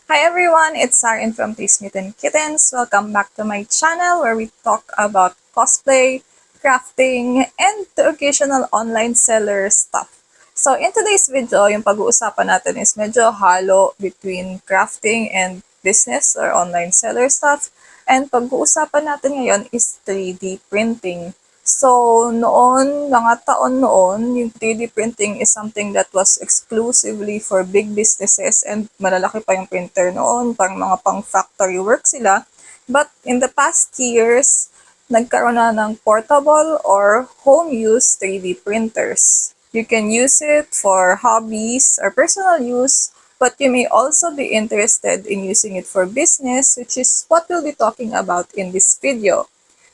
Hi everyone, it's Sarin from Taste Mutant Kittens. Welcome back to my channel where we talk about cosplay, crafting, and the occasional online seller stuff. So in today's video, yung pag-uusapan natin is medyo halo between crafting and business or online seller stuff. And pag-uusapan natin ngayon is 3D printing. So, noon, mga taon noon, yung 3D printing is something that was exclusively for big businesses and malalaki pa yung printer noon, parang mga pang factory work sila. But in the past years, nagkaroon na ng portable or home use 3D printers. You can use it for hobbies or personal use, but you may also be interested in using it for business, which is what we'll be talking about in this video.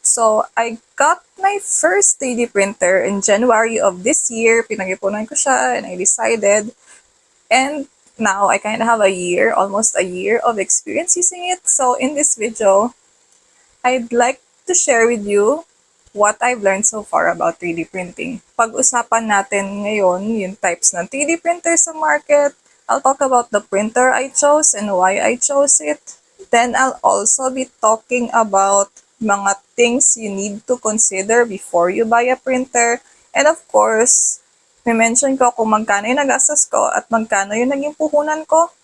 So, I got my first 3D printer in January of this year. Pinag-ipunan ko siya and I decided. And now, I kind of have almost a year of experience using it. So, in this video, I'd like to share with you what I've learned so far about 3D printing. Pag-usapan natin ngayon yung types ng 3D printers sa market. I'll talk about the printer I chose and why I chose it. Then I'll also be talking about mga things you need to consider before you buy a printer. And of course, may mention ko kung magkano yung nagastos ko at magkano yung naging puhunan ko.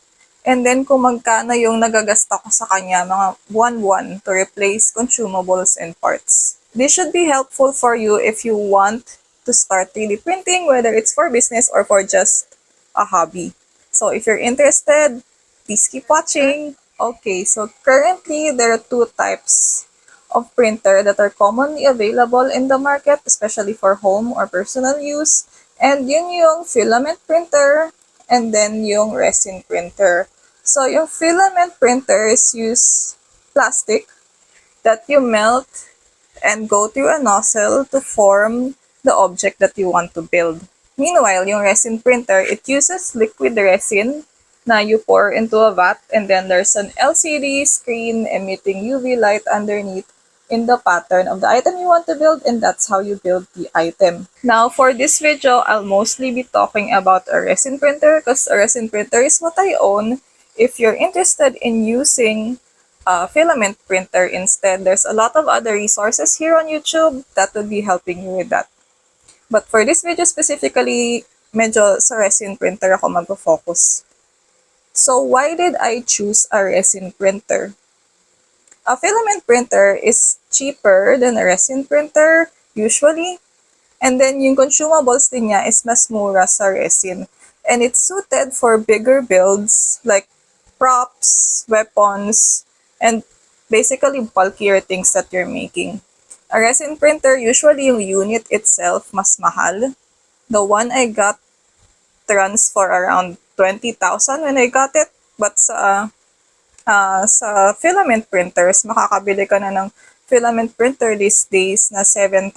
And then kung magkano yung nagagasta ko sa kanya, mga buwan-buwan to replace consumables and parts. This should be helpful for you if you want to start 3D printing, whether it's for business or for just a hobby. So if you're interested, please keep watching. Okay, so currently there are two types of printer that are commonly available in the market, especially for home or personal use. And yun yung filament printer and then yung resin printer. So yung filament printers use plastic that you melt and go through a nozzle to form the object that you want to build. Meanwhile, yung resin printer, it uses liquid resin na you pour into a vat and then there's an LCD screen emitting UV light underneath in the pattern of the item you want to build, and that's how you build the item. Now, for this video, I'll mostly be talking about a resin printer because a resin printer is what I own. If you're interested in using a filament printer instead, there's a lot of other resources here on YouTube that will be helping you with that. But for this video specifically, medyo sa resin printer ako mag-focus. So why did I choose a resin printer? A filament printer is cheaper than a resin printer, usually. And then yung consumables din niya is mas mura sa resin. And it's suited for bigger builds like props, weapons, and basically bulkier things that you're making. A resin printer, usually yung unit itself mas mahal. The one I got runs for around 20,000 when I got it. But sa filament printers, makakabili ka na ng filament printer these days na 7,000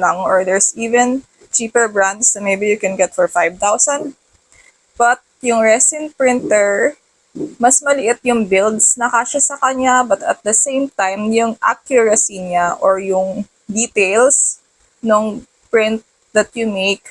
lang, or there's even cheaper brands na maybe you can get for 5,000. But yung resin printer, mas maliit yung builds na kasya sa kanya, but at the same time, yung accuracy niya or yung details ng print that you make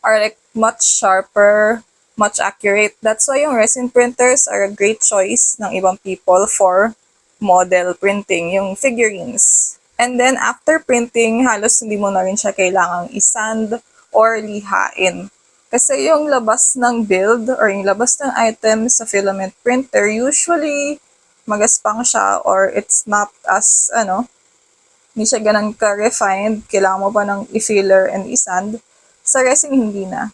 are like much sharper, much accurate. That's why yung resin printers are a great choice ng ibang people for model printing, yung figurines. And then after printing, halos hindi mo na rin siya kailangang isand or lihain. Kasi yung labas ng build or yung labas ng item sa filament printer, usually magaspang siya or it's not as, hindi siya ganun ka-refined. Kailangan mo pa ng i-filler and isand. Sa resin, hindi na.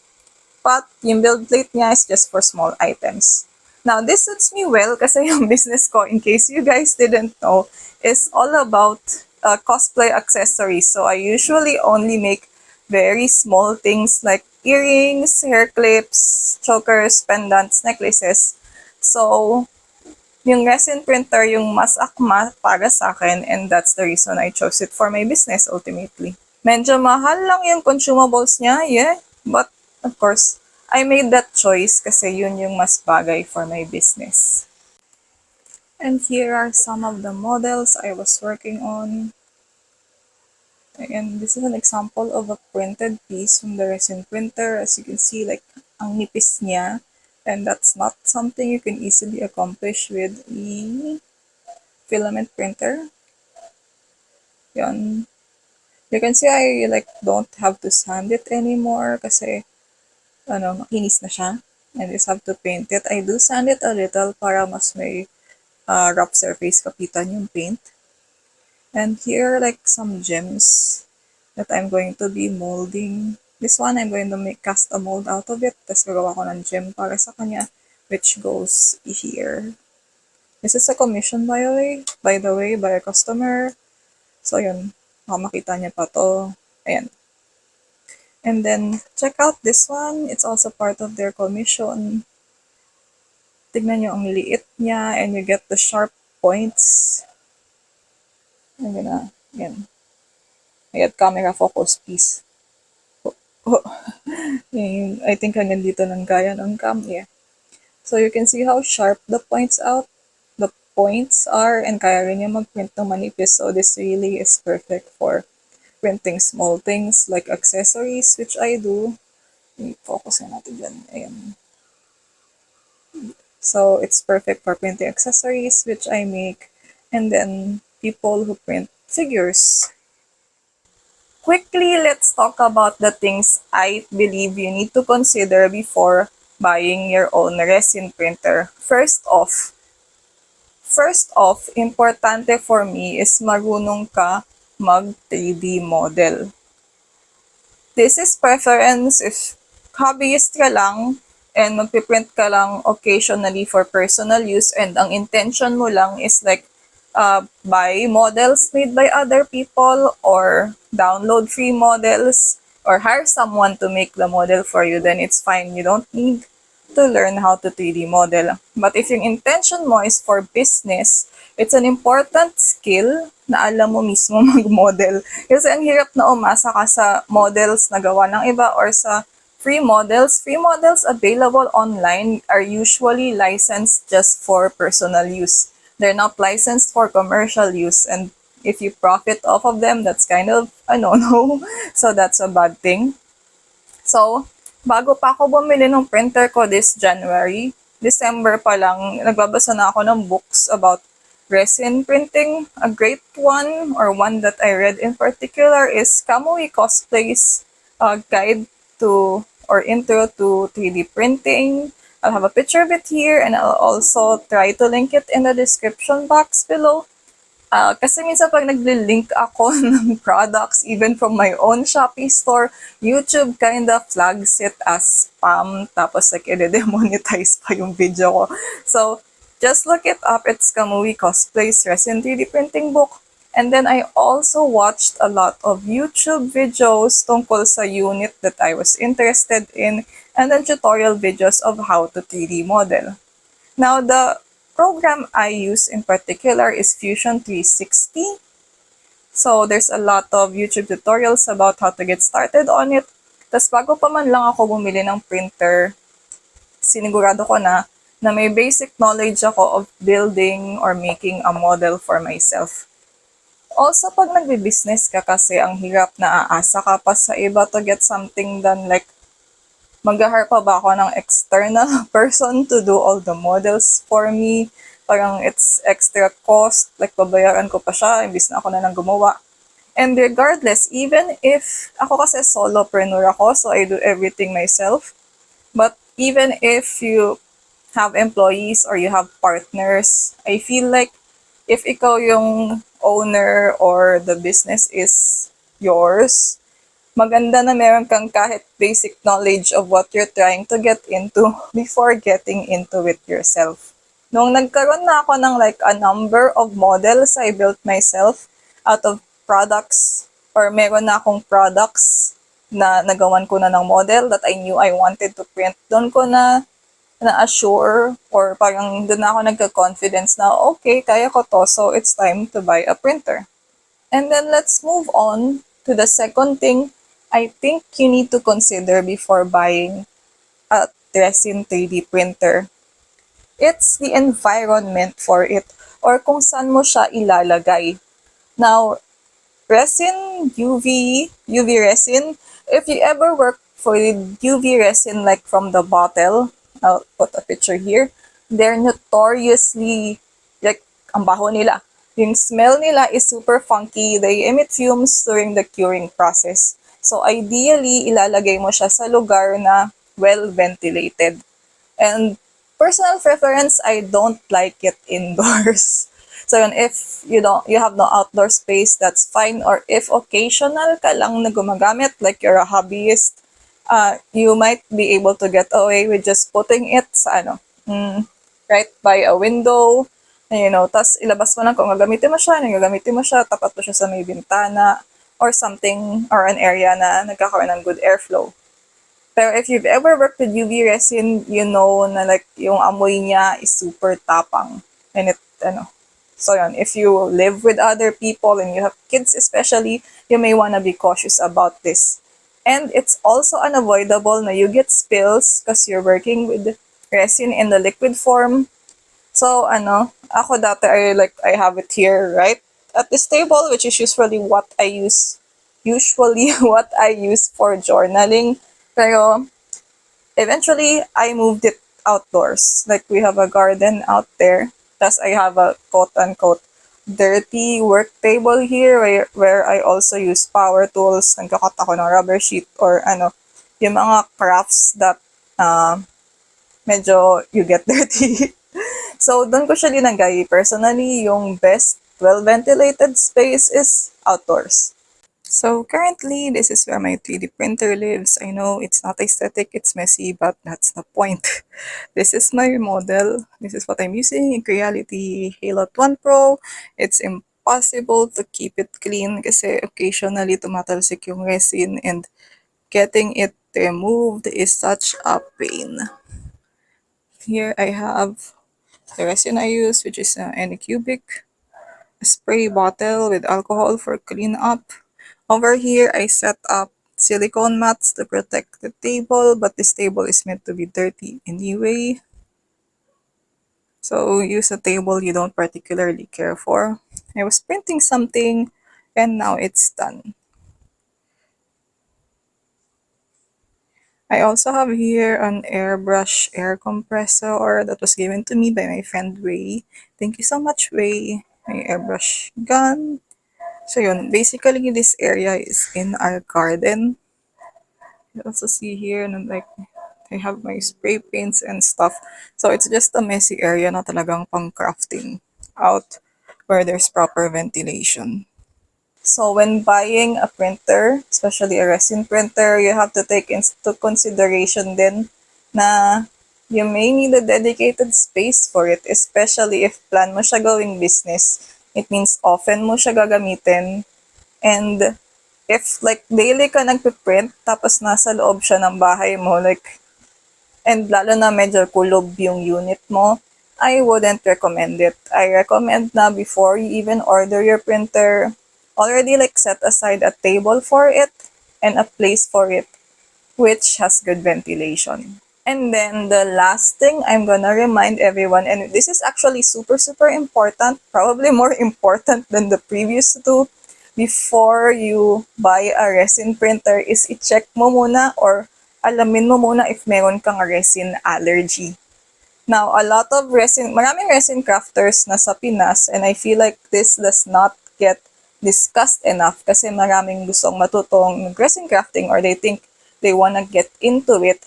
But yung build plate niya is just for small items. Now, this suits me well kasi yung business ko, in case you guys didn't know, is all about cosplay accessories. So, I usually only make very small things like earrings, hair clips, chokers, pendants, necklaces. So, yung resin printer yung mas akma para sa akin, and that's the reason I chose it for my business ultimately. Medyo mahal lang yung consumables niya, yeah. But, of course, I made that choice kasi yun yung mas bagay for my business. And here are some of the models I was working on. And this is an example of a printed piece from the resin printer. As you can see, like, ang nipis niya. And that's not something you can easily accomplish with a filament printer. Yan. You can see I don't have to sand it anymore kasi makinis na siya. I just have to paint it. I do sand it a little para mas may rough surface kapitan yung paint. And here are some gems that I'm going to be molding. This one, I'm going to cast a mold out of it. Tapos gagawa ko ng gem para sa kanya, which goes here. This is a commission by the way, by a customer. So yun, makita niya pa to. Ayan. And then, check out this one. It's also part of their commission. Tignan nyo ang liit niya and you get the sharp points. I'm gonna, yan. I get camera focus, please. Oh. I think hanggang dito lang kaya ng cam. Yeah. So you can see how sharp the points are and kaya rin niya mag-print ng manipis. So this really is perfect for printing small things like accessories, which I do. I-focus na natin dyan. Ayan. So it's perfect for printing accessories, which I make. And then people who print figures. Quickly, let's talk about the things I believe you need to consider before buying your own resin printer. First off, importante for me is marunong ka mag 3D model. This is preference if hobbyist ka lang and magpiprint ka lang occasionally for personal use and ang intention mo lang is buy models made by other people or download free models or hire someone to make the model for you, then it's fine. You don't need to learn how to 3D model. But if yung intention mo is for business, it's an important skill na alam mo mismo mag-model. Kasi ang hirap na umasa ka sa models na gawa ng iba or sa free models. Free models available online are usually licensed just for personal use. They're not licensed for commercial use. And if you profit off of them, that's kind of a no-no. So that's a bad thing. So, bago pa ako bumili ng printer ko this January, December pa lang, nagbabasa na ako ng books about resin printing. A great one, or one that I read in particular, is Kamui Cosplay's guide to, or intro to 3D printing. I'll have a picture of it here, and I'll also try to link it in the description box below. Kasi minsan pag nagli-link ako ng products, even from my own Shopee store, YouTube kinda flags it as spam, tapos i-demonetize pa yung video ko. So, just look it up. It's Kamui Cosplay's Resin 3D Printing Book. And then I also watched a lot of YouTube videos tungkol sa unit that I was interested in, and then tutorial videos of how to 3D model. Now, the program I use in particular is Fusion 360. So, there's a lot of YouTube tutorials about how to get started on it. Tapos, bago pa man lang ako bumili ng printer, sinigurado ko na may basic knowledge ako of building or making a model for myself. Also, pag nagbi-business ka kasi, ang hirap na aasa ka pa sa iba to get something done. Like, mag-hire pa ba ako ng external person to do all the models for me? Parang it's extra cost. Like, babayaran ko pa siya, imbis na ako na lang gumawa. And regardless, even if ako kasi solopreneur ako, so I do everything myself. But even if you have employees or you have partners, I feel like if ikaw yung owner or the business is yours, maganda na meron kang kahit basic knowledge of what you're trying to get into before getting into it yourself. Nung nagkaroon na ako ng a number of models I built myself out of products, or meron na akong products na nagawan ko na ng model that I knew I wanted to print, doon ko na-assure or parang doon ako nagka-confidence na okay, kaya ko to, so it's time to buy a printer. And then let's move on to the second thing I think you need to consider before buying a resin 3D printer. It's the environment for it or kung saan mo siya ilalagay. Now, resin, UV resin, if you ever work for UV resin like from the bottle, I'll put a picture here. They're notoriously, like, ang baho nila. Yung smell nila is super funky. They emit fumes during the curing process. So, ideally, ilalagay mo siya sa lugar na well-ventilated. And personal preference, I don't like it indoors. So yun, if you have no outdoor space, that's fine. Or if occasional ka lang na gumagamit, like you're a hobbyist, you might be able to get away with just putting it sa right by a window. Tas ilabas mo lang kung gagamitin mo siya, tapat mo siya sa may bintana, or something, or an area na nagkakaroon ng good airflow. Pero if you've ever worked with UV resin, you know na like yung amoy niya is super tapang. And so yun, if you live with other people and you have kids especially, you may wanna be cautious about this. And it's also unavoidable na you get spills because you're working with resin in the liquid form. So ako dati I have it here right at this table, which is usually what I use for journaling. Pero eventually, I moved it outdoors. Like, we have a garden out there. Thus, I have a quote-unquote dirty work table here where I also use power tools. Nagkakat ako ng rubber sheet or yung mga crafts that medyo you get dirty. So, doon ko siya linagay. Personally, yung best well-ventilated space is outdoors. So currently, this is where my 3D printer lives. I know it's not aesthetic, it's messy, but that's the point. This is my model. This is what I'm using in Creality Halo 1 Pro. It's impossible to keep it clean kasi occasionally tumatalsik yung resin and getting it removed is such a pain. Here I have the resin I use, which is any cubic, a spray bottle with alcohol for cleanup. Over here, I set up silicone mats to protect the table, but this table is meant to be dirty anyway. So use a table you don't particularly care for. I was printing something and now it's done. I also have here an airbrush air compressor that was given to me by my friend Ray. Thank you so much, Ray. My airbrush gun. So yun, basically this area is in our garden. You also see here, like, I have my spray paints and stuff. So it's just a messy area na talagang pang crafting out where there's proper ventilation. So when buying a printer, especially a resin printer, you have to take into consideration din na you may need a dedicated space for it, especially if plan mo siya gawing business. It means often mo siya gagamitin. And if like daily ka nagpiprint, tapos nasa loob siya ng bahay mo, like, and lalo na medyo kulob yung unit mo, I wouldn't recommend it. I recommend na before you even order your printer, already like set aside a table for it and a place for it which has good ventilation. And then the last thing I'm gonna remind everyone, and this is actually super, super important, probably more important than the previous two, before you buy a resin printer is i-check mo muna or alamin mo muna if meron kang resin allergy. Now, maraming resin crafters na sa Pinas, and I feel like this does not get discussed enough kasi maraming gustong matutong resin crafting or they think they wanna get into it.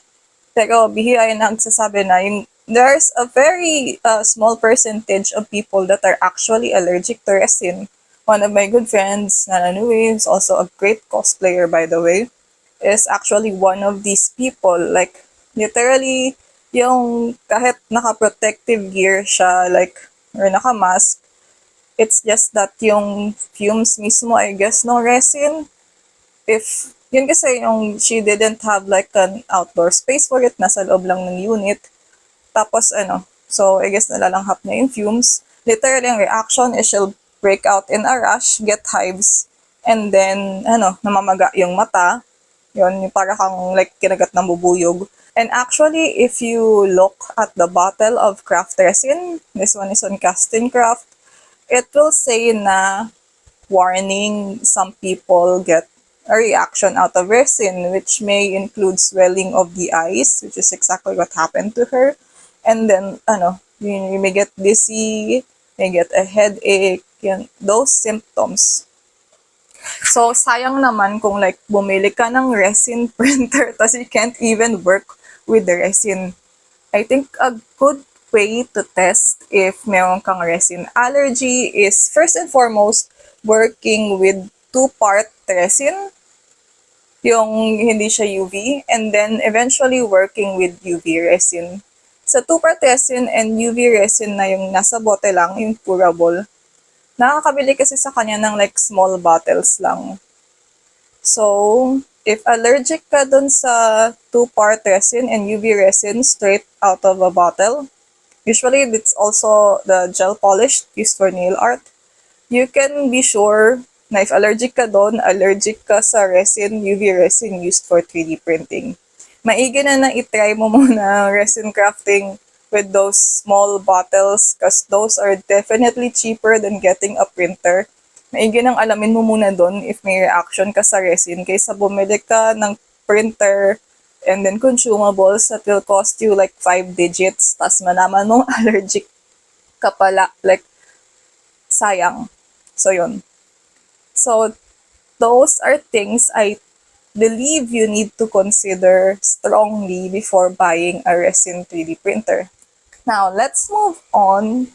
Pero bihira yung nagsasabi na there's a very small percentage of people that are actually allergic to resin. One of my good friends, Nana Nui, who's also a great cosplayer by the way, is actually one of these people. Like, literally, yung kahit naka-protective gear siya, like, or naka-mask, it's just that yung fumes mismo, I guess, no resin. If, yun kasi yung she didn't have like an outdoor space for it, nasa loob lang ng unit. Tapos so I guess nalalanghap niya yung fumes. Literally, ang reaction is she'll break out in a rash, get hives, and then, namamaga yung mata. Yun, yung para kang like kinagat ng bubuyog. And actually, if you look at the bottle of craft resin, this one is on Casting Craft, it will say na warning, some people get a reaction out of resin, which may include swelling of the eyes, which is exactly what happened to her. And then, you may get dizzy, may get a headache, yan, those symptoms. So, sayang naman kung like bumili ka ng resin printer tapos you can't even work with the resin. I think a good way to test if meron kang resin allergy is first and foremost working with two-part resin, yung hindi siya UV, and then eventually working with UV resin. Sa two-part resin and UV resin na yung nasa bote lang, yung pourable, nakakabili kasi sa kanya ng like small bottles lang. So, if allergic ka dun sa two-part resin and UV resin straight out of a bottle, usually it's also the gel polish used for nail art, you can be sure na if allergic ka doon, allergic ka sa resin, UV resin used for 3D printing. Maigi na itry mo muna resin crafting with those small bottles because those are definitely cheaper than getting a printer. Maigi nang alamin mo muna doon if may reaction ka sa resin kaysa bumili ka ng printer and then consumables that will cost you like 5 digits tas malaman mong allergic ka pala. Like, sayang. So, yun. So, those are things I believe you need to consider strongly before buying a resin 3D printer. Now, let's move on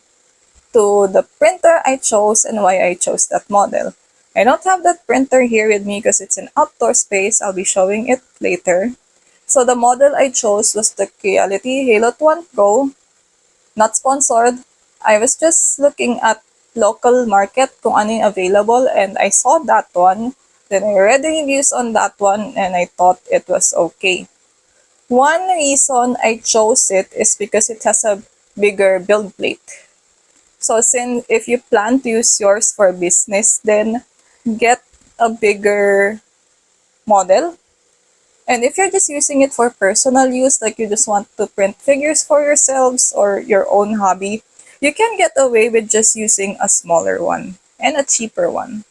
to the printer I chose and why I chose that model. I don't have that printer here with me because it's an outdoor space. I'll be showing it later. So, the model I chose was the Creality Halo 1 Pro. Not sponsored. I was just looking at local market kung ano yung available and I saw that one. Then I read the reviews on that one and I thought it was okay. One reason I chose it is because it has a bigger build plate. So since if you plan to use yours for business, then get a bigger model. And if you're just using it for personal use, like you just want to print figures for yourselves or your own hobby, you can get away with just using a smaller one and a cheaper one.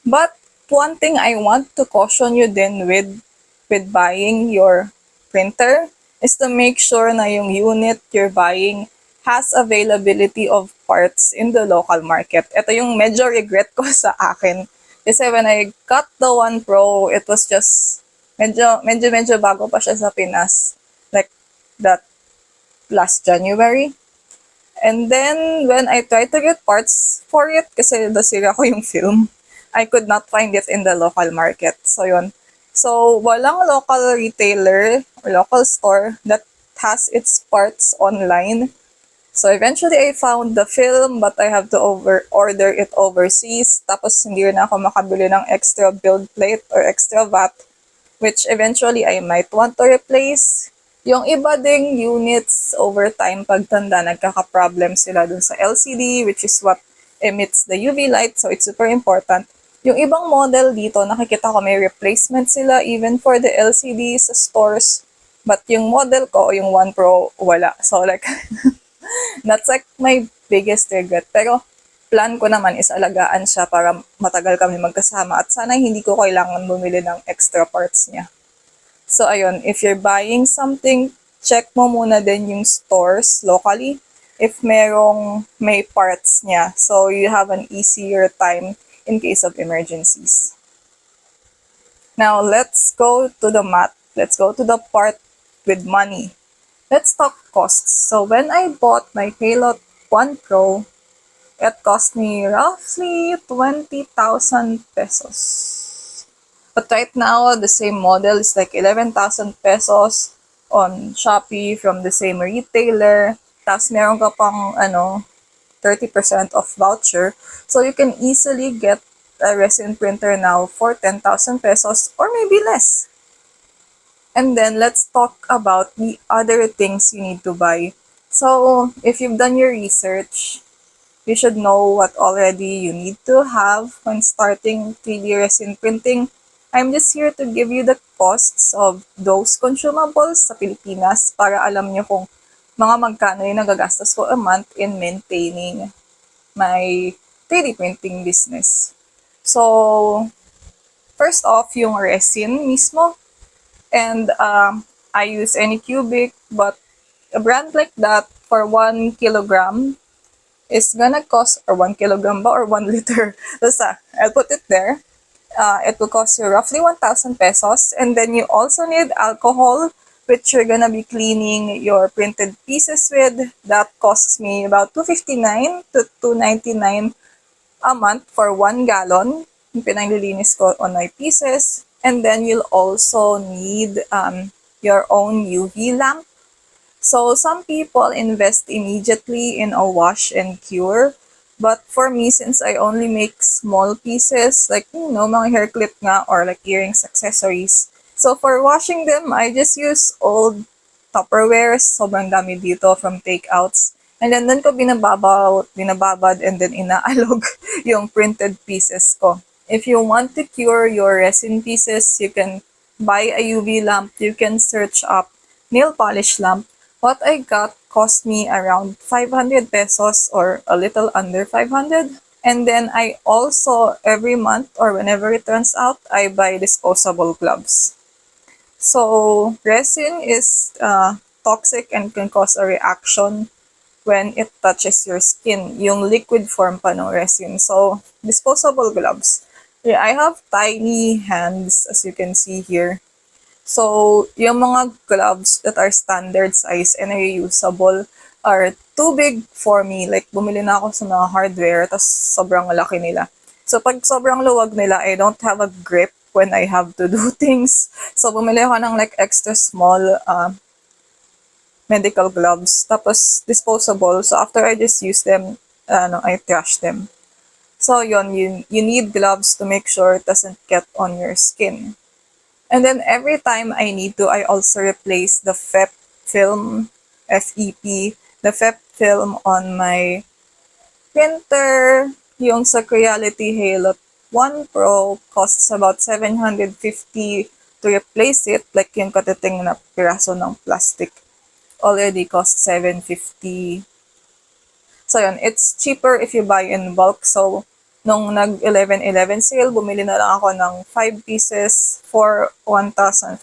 But one thing I want to caution you then with buying your printer is to make sure na yung unit you're buying has availability of parts in the local market. Ito yung medyo regret ko sa akin. Kasi when I got the One Pro, it was just medyo bago pa siya sa Pinas. Like that last January. And then, when I tried to get parts for it, kasi nasira ko yung film, I could not find it in the local market. So, yun. So, walang local retailer or local store that has its parts online. So, eventually, I found the film, but I have to order it overseas. Tapos, hindi rin ako makabili ng extra build plate or extra VAT, which eventually I might want to replace. Yung iba ding units over time pagtanda, nagkaka-problem sila dun sa LCD, which is what emits the UV light, so it's super important. Yung ibang model dito, nakikita ko may replacement sila even for the LCD sa stores. But yung model ko, yung One Pro, wala. So like, that's like my biggest regret. Pero plan ko naman is alagaan siya para matagal kami magkasama at sana hindi ko kailangan bumili ng extra parts niya. So, ayun, if you're buying something, check mo muna din yung stores locally if may parts niya. So, you have an easier time in case of emergencies. Now, let's go to the math. Let's go to the part with money. Let's talk costs. So, when I bought my Halo 1 Pro, it cost me roughly 20,000 pesos. But right now, the same model is like 11,000 pesos on Shopee from the same retailer. Tapos meron ka pang 30% off voucher. So you can easily get a resin printer now for 10,000 pesos or maybe less. And then let's talk about the other things you need to buy. So if you've done your research, you should know what already you need to have when starting 3D resin printing. I'm just here to give you the costs of those consumables sa Pilipinas para alam nyo kung mga magkano yung nagagastos ko a month in maintaining my 3D printing business. So, first off, yung resin mismo. And I use any cubic, but a brand like that for 1 kilogram is gonna cost, or 1 kilogram ba, or 1 liter. Basta, I'll put it there. It will cost you roughly 1,000 pesos. And then you also need alcohol, which you're gonna be cleaning your printed pieces with. That costs me about 259 to 299 a month for 1 gallon. Yung pinaglilinis ko on my pieces. And then you'll also need your own UV lamp. So some people invest immediately in a wash and cure. But for me, since I only make small pieces, like, mga hair clip nga, or like earrings, accessories. So for washing them, I just use old Tupperwares. Sobrang dami dito from takeouts. And then doon ko binababad, and then inaalog yung printed pieces ko. If you want to cure your resin pieces, you can buy a UV lamp. You can search up nail polish lamp. What I got cost me around 500 pesos, or a little under 500. And then I also, every month or whenever it turns out, I buy disposable gloves. So resin is toxic and can cause a reaction when it touches your skin. Yung liquid form pa ng resin. So disposable gloves. Yeah, I have tiny hands, as you can see here. So, yung mga gloves that are standard size and reusable are too big for me. Like, bumili na ako sa mga hardware, tas sobrang laki nila. So, pag sobrang luwag nila, I don't have a grip when I have to do things. So, bumili ako ng like extra small medical gloves. Tapos, disposable. So, after I just use them, I trash them. So, you need gloves to make sure it doesn't get on your skin. And then every time I need to, I also replace the FEP film, FEP, the FEP film on my printer. Yung sa Creality Halo 1 Pro costs about 750 to replace it. Like yung katiting na piraso ng plastic already costs 750. So yun, it's cheaper if you buy in bulk. So nung nag-11-11 sale, bumili na lang ako ng 5 pieces for 1,500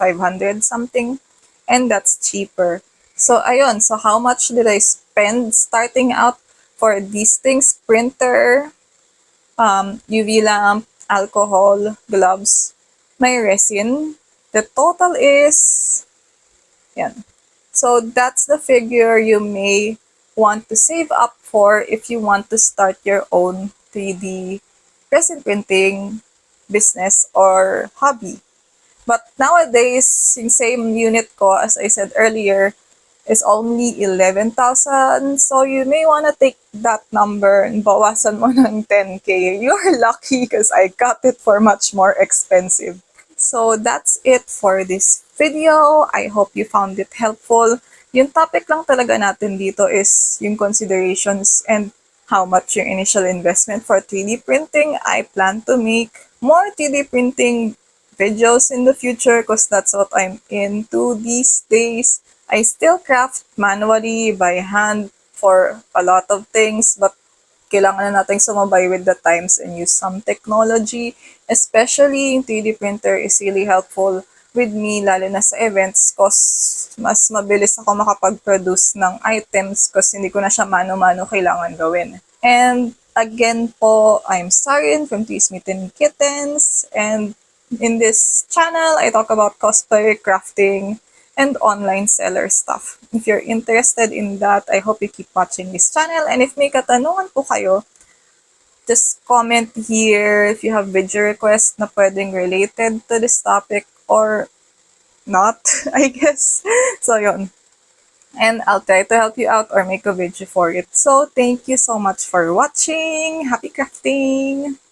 something. And that's cheaper. So, ayun. So, how much did I spend starting out for these things? Printer, UV lamp, alcohol, gloves, my resin. The total is, yan. So, that's the figure you may want to save up for if you want to start your own 3D resin printing business or hobby. But nowadays, yung same unit ko, as I said earlier, is only 11,000. So you may want to take that number and bawasan mo ng 10K. You're lucky because I got it for much more expensive. So that's it for this video. I hope you found it helpful. Yung topic lang talaga natin dito is yung considerations and how much yung initial investment for 3D printing. I plan to make more 3D printing videos in the future because that's what I'm into these days. I still craft manually by hand for a lot of things, but kailangan na natin sumabay with the times and use some technology. Especially yung 3D printer is really helpful with me, lalo na sa events, cause mas mabilis ako makapag-produce ng items cause hindi ko na siya mano-mano kailangan gawin. And again po, I'm Sarin from Gisamit and Kittens, and in this channel, I talk about cosplay, crafting, and online seller stuff. If you're interested in that, I hope you keep watching this channel. And if may katanungan po kayo, just comment here if you have video requests na pwedeng related to this topic or not, I guess. So, yun. And I'll try to help you out or make a video for it. So, thank you so much for watching. Happy crafting!